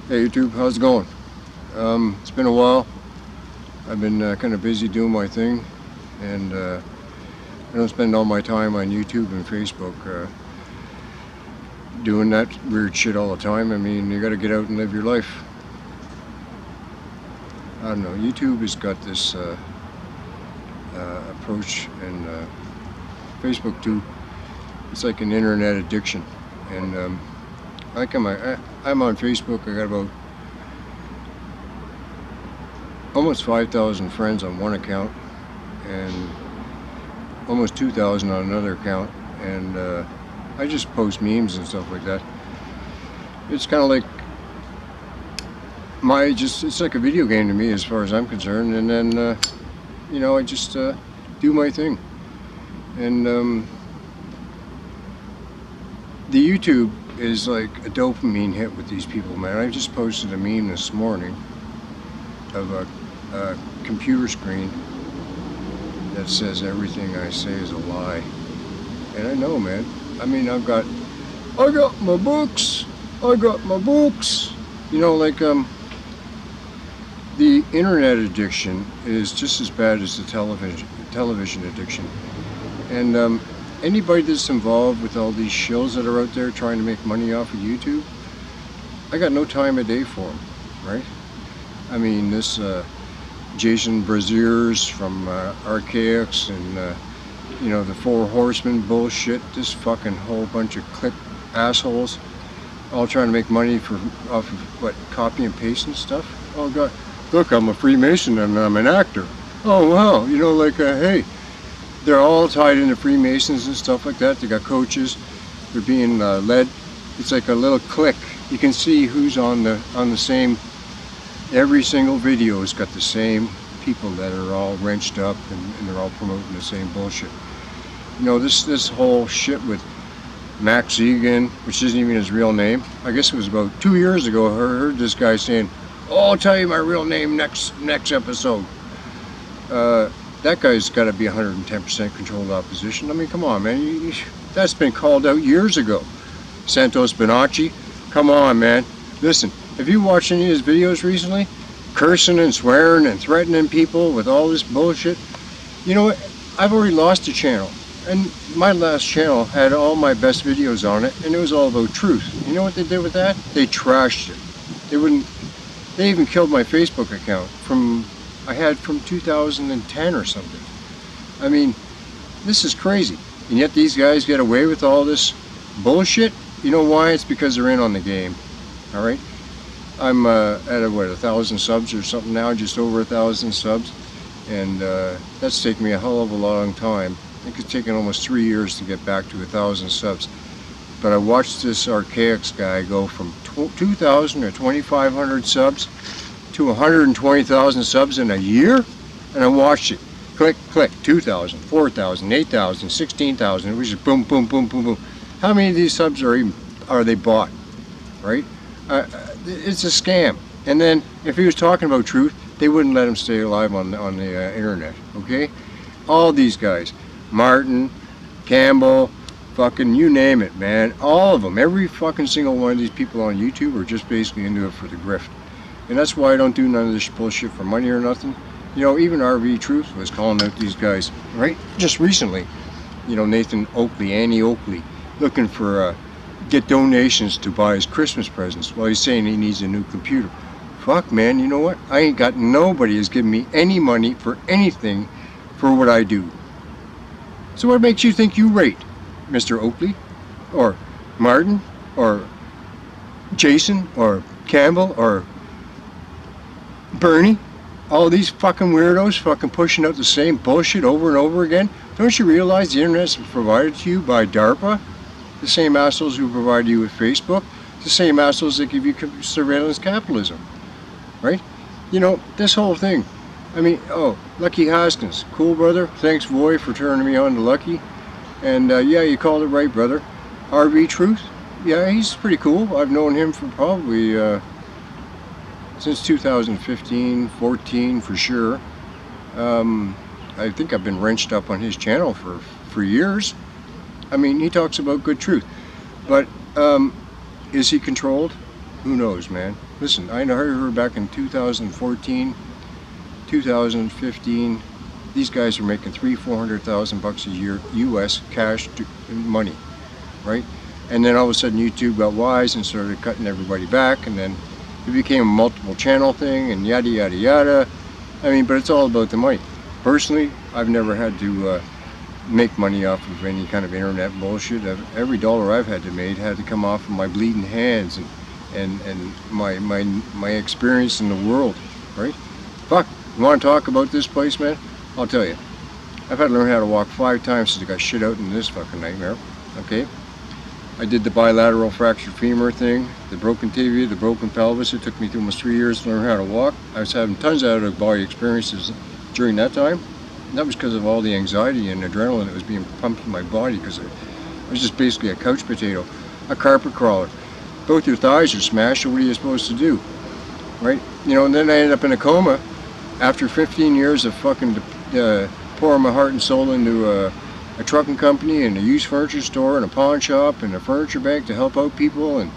Hey YouTube, how's it going? It's been a while. I've been kind of busy doing my thing, and I don't spend all my time on YouTube and Facebook doing that weird shit all the time. I mean, you gotta get out and live your life. I don't know, YouTube has got this approach, and Facebook too. It's like an internet addiction, and I'm on Facebook. I got about almost 5,000 friends on one account and almost 2,000 on another account, and I just post memes and stuff like that. It's kind of like it's like a video game to me as far as I'm concerned, and then I just do my thing. And the YouTube is like a dopamine hit with these people, man. I just posted a meme this morning of a computer screen that says everything I say is a lie. And I know, man. I mean, I got my books. You know, like the internet addiction is just as bad as the television addiction. And anybody that's involved with all these shills that are out there trying to make money off of YouTube, I got no time of day for them, right? I mean, this Jason Braziers from Archaics and the Four Horsemen bullshit, this fucking whole bunch of click assholes, all trying to make money off of what, copy and paste and stuff. Oh god, look, I'm a Freemason and I'm an actor. Oh wow, hey, they're all tied into Freemasons and stuff like that. They got coaches. They're being led. It's like a little clique. You can see who's on the same. Every single video has got the same people that are all wrenched up, and they're all promoting the same bullshit. You know, this whole shit with Max Egan, which isn't even his real name. I guess it was about 2 years ago. I heard this guy saying, "Oh, I'll tell you my real name next episode." That guy's got to be 110% controlled opposition. I mean, come on, man. That's been called out years ago. Santos Bonacci, come on, man. Listen, have you watched any of his videos recently? Cursing and swearing and threatening people with all this bullshit. You know what? I've already lost a channel. And my last channel had all my best videos on it, and it was all about truth. You know what they did with that? They trashed it. They even killed my Facebook account I had from 2010 or something. I mean, this is crazy. And yet these guys get away with all this bullshit. You know why? It's because they're in on the game. All right? I'm at 1,000 subs or something now, just over 1,000 subs. And that's taken me a hell of a long time. I think it's taken almost 3 years to get back to 1,000 subs. But I watched this Archaics guy go from 2,000 or 2,500 subs to 120,000 subs in a year, and I watched it. Click, click, 2,000, 4,000, 8,000, 16,000. It was just boom, boom, boom, boom, boom. How many of these subs are they bought, right? It's a scam. And then if he was talking about truth, they wouldn't let him stay alive on the internet. Okay, all these guys, Martin, Campbell, fucking you name it, man. All of them, every fucking single one of these people on YouTube are just basically into it for the grift. And that's why I don't do none of this bullshit for money or nothing. You know, even RV Truth was calling out these guys, right? Just recently. You know, Nathan Oakley, Annie Oakley, looking for get donations to buy his Christmas presents. Well, he's saying he needs a new computer. Fuck, man, you know what? I ain't got nobody has given me any money for anything for what I do. So what makes you think you rate Mr. Oakley, or Martin, or Jason, or Campbell, or Bernie? All these fucking weirdos fucking pushing out the same bullshit over and over again. Don't you realize the internet's provided to you by DARPA? The same assholes who provide you with Facebook, the same assholes that give you surveillance capitalism, right? You know, this whole thing. I mean, oh, Lucky Haskins, cool brother. Thanks, Voy, for turning me on to Lucky. And yeah, you called it right, brother. RV Truth, yeah, he's pretty cool. I've known him for probably since 2015, 14 for sure. I think I've been wrenched up on his channel for years. I mean, he talks about good truth, but is he controlled? Who knows, man? Listen, I heard her back in 2014, 2015. These guys are making $300,000-400,000 a year, U.S. cash money, right? And then all of a sudden YouTube got wise and started cutting everybody back, and then it became a multiple channel thing, and yada yada yada. I mean, but it's all about the money. Personally, I've never had to make money off of any kind of internet bullshit. Every dollar I've had to make had to come off of my bleeding hands and my experience in the world, right? Fuck, you want to talk about this place, man? I'll tell you. I've had to learn how to walk 5 times since I got shit out in this fucking nightmare, okay? I did the bilateral fractured femur thing, the broken tibia, the broken pelvis. It took me almost 3 years to learn how to walk. I was having tons of out-of-body experiences during that time. And that was because of all the anxiety and adrenaline that was being pumped in my body, because I was just basically a couch potato, a carpet crawler. Both your thighs are smashed, so what are you supposed to do, right? You know, and then I ended up in a coma after 15 years of fucking pouring my heart and soul into a trucking company and a used furniture store and a pawn shop and a furniture bank to help out people, and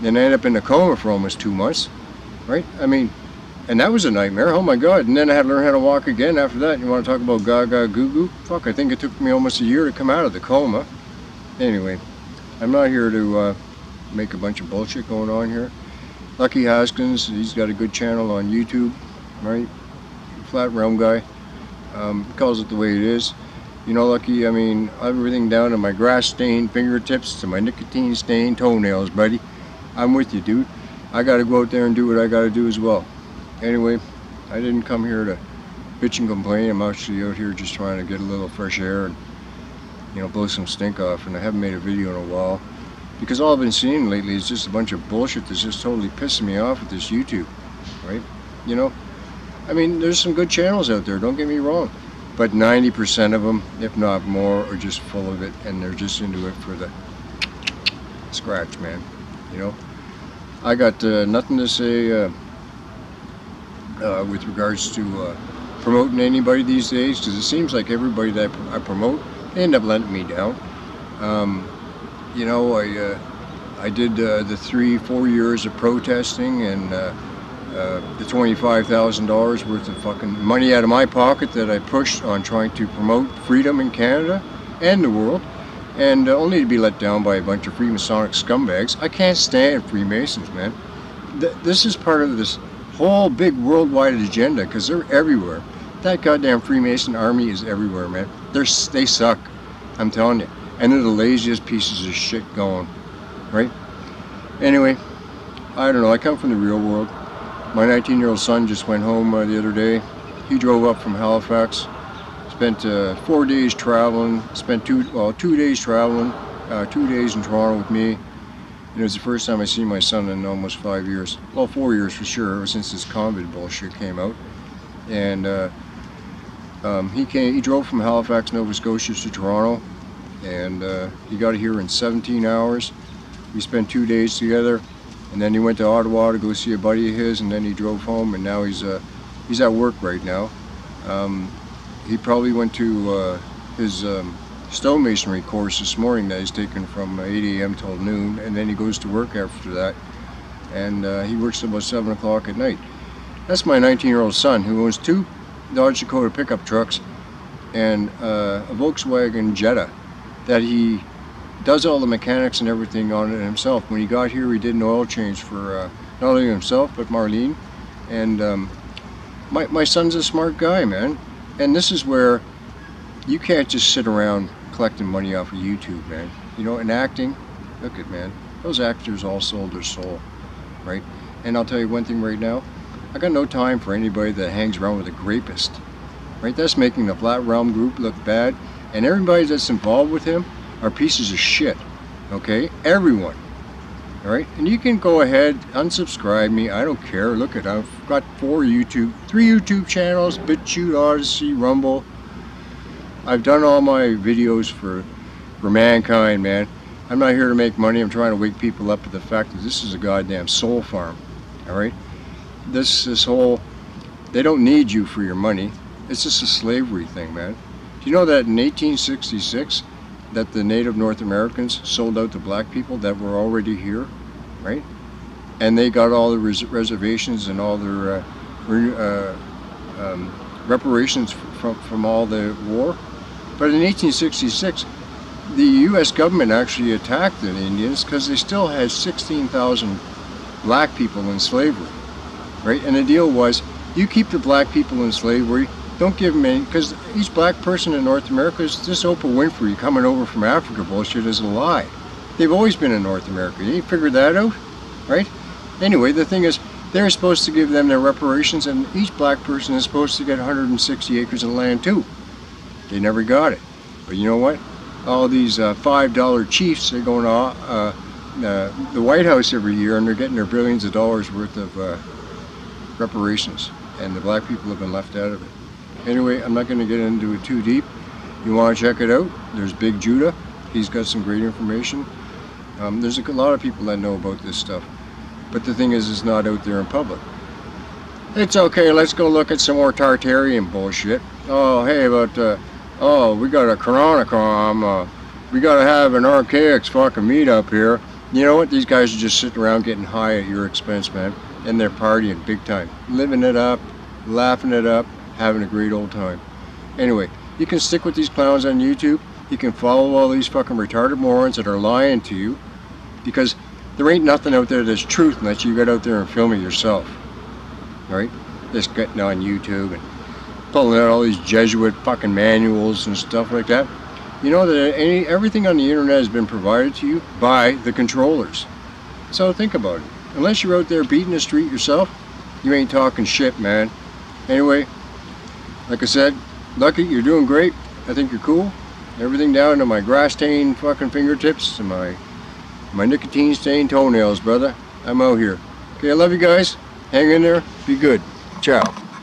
then I ended up in a coma for almost 2 months, right? I mean, and that was a nightmare, oh my god. And then I had to learn how to walk again after that. You want to talk about gaga goo goo? Fuck, I think it took me almost a year to come out of the coma. Anyway, I'm not here to make a bunch of bullshit going on here. Lucky Haskins, he's got a good channel on YouTube, right? Flat realm guy, calls it the way it is. You know, Lucky, I mean, everything down to my grass stained fingertips to my nicotine stained toenails, buddy. I'm with you, dude. I gotta go out there and do what I gotta do as well. Anyway, I didn't come here to bitch and complain. I'm actually out here just trying to get a little fresh air and, you know, blow some stink off. And I haven't made a video in a while because all I've been seeing lately is just a bunch of bullshit that's just totally pissing me off with this YouTube, right? You know, I mean, there's some good channels out there, don't get me wrong, but 90% of them, if not more, are just full of it, and they're just into it for the scratch, man. You know, I got nothing to say with regards to promoting anybody these days, because it seems like everybody that I promote, they end up letting me down. You know, I did the 3-4 years of protesting and the $25,000 worth of fucking money out of my pocket that I pushed on trying to promote freedom in Canada and the world, and only to be let down by a bunch of Freemasonic scumbags. I can't stand Freemasons, man. This is part of this whole big worldwide agenda, because they're everywhere. That goddamn Freemason army is everywhere, man. They suck, I'm telling you. And they're the laziest pieces of shit going, right? Anyway, I don't know, I come from the real world. My 19-year-old son just went home the other day. He drove up from Halifax, spent 4 days traveling, spent 2 days traveling, 2 days in Toronto with me. And it was the first time I seen my son in almost 5 years. Well, 4 years for sure, ever since this COVID bullshit came out. And he drove from Halifax, Nova Scotia to Toronto, and he got here in 17 hours. We spent 2 days together, and then he went to Ottawa to go see a buddy of his, and then he drove home, and now he's at work right now. He probably went to his stonemasonry course this morning that he's taken from 8 a.m. till noon, and then he goes to work after that, and he works till about 7 o'clock at night. That's my 19-year-old son, who owns 2 Dodge Dakota pickup trucks and a Volkswagen Jetta that he does all the mechanics and everything on it himself. When he got here, he did an oil change for not only himself but Marlene. And my son's a smart guy, man. And this is where you can't just sit around collecting money off of YouTube, man. You know, in acting, look at, man, those actors all sold their soul, right? And I'll tell you one thing right now, I got no time for anybody that hangs around with a rapist, right? That's making the Flat Realm group look bad, and everybody that's involved with him are pieces of shit, okay? Everyone, all right? And you can go ahead, unsubscribe me, I don't care. Look at, I've got 3 YouTube channels, BitChute, Odyssey, Rumble. I've done all my videos for mankind, man. I'm not here to make money. I'm trying to wake people up to the fact that this is a goddamn soul farm, all right? This whole, they don't need you for your money. It's just a slavery thing, man. Do you know that in 1866 that the Native North Americans sold out to black people that were already here, right? and they got all the reservations and all their reparations from all the war. But in 1866, the U.S. government actually attacked the Indians because they still had 16,000 black people in slavery, right? And the deal was, you keep the black people in slavery, don't give them any, because each black person in North America is this Oprah Winfrey coming over from Africa bullshit is a lie. They've always been in North America. You figured that out, right? Anyway, the thing is, they're supposed to give them their reparations, and each black person is supposed to get 160 acres of land too. They never got it. But you know what? All these $5 chiefs, they're going to the White House every year, and they're getting their billions of dollars worth of reparations, and the black people have been left out of it. Anyway, I'm not going to get into it too deep. You want to check it out? There's Big Judah. He's got some great information. There's a lot of people that know about this stuff, but the thing is, it's not out there in public. It's okay, let's go look at some more Tartarian bullshit. Oh, hey, but we got a Chronicom, we got to have an Archaics fucking meet up here. You know what? These guys are just sitting around getting high at your expense, man, and they're partying big time, living it up, laughing it up, having a great old time. Anyway, you can stick with these clowns on YouTube. You can follow all these fucking retarded morons that are lying to you, because there ain't nothing out there that's truth unless you get out there and film it yourself, right? Just getting on YouTube and pulling out all these Jesuit fucking manuals and stuff like that. You know that everything on the internet has been provided to you by the controllers. So think about it. Unless you're out there beating the street yourself, you ain't talking shit, man. Anyway, like I said, Lucky, you're doing great. I think you're cool. Everything down to my grass stained fucking fingertips and my nicotine stained toenails, brother. I'm out here. Okay, I love you guys. Hang in there. Be good. Ciao.